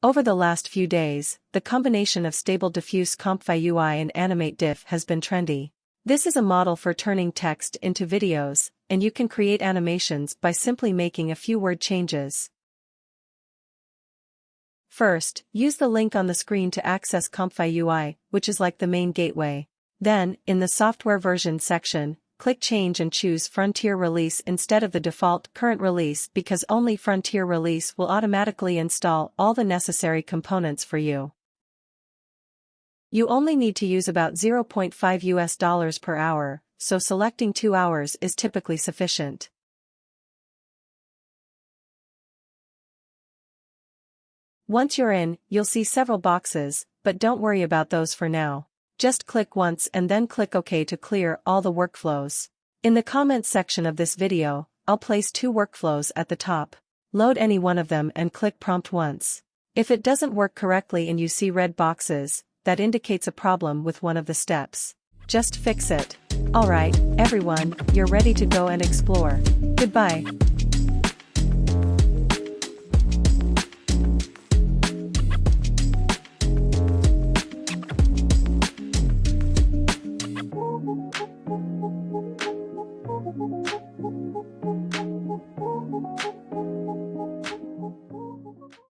Over the last few days, the combination of stable diffuse ComfyUI and AnimateDiff has been trendy. This is a model for turning text into videos, and you can create animations by simply making a few word changes. First, use the link on the screen to access ComfyUI, which is like the main gateway. Then, in the software version section, click Change and choose Frontier Release instead of the default Current Release because only Frontier Release will automatically install all the necessary components for you. You only need to use about $0.5 per hour, so selecting 2 hours is typically sufficient. Once you're in, you'll see several boxes, but don't worry about those for now. Just click once and then click OK to clear all the workflows. In the comments section of this video, I'll place 2 workflows at the top. Load any one of them and click Prompt once. If it doesn't work correctly and you see red boxes, that indicates a problem with one of the steps. Just fix it. Alright, everyone, you're ready to go and explore. Goodbye.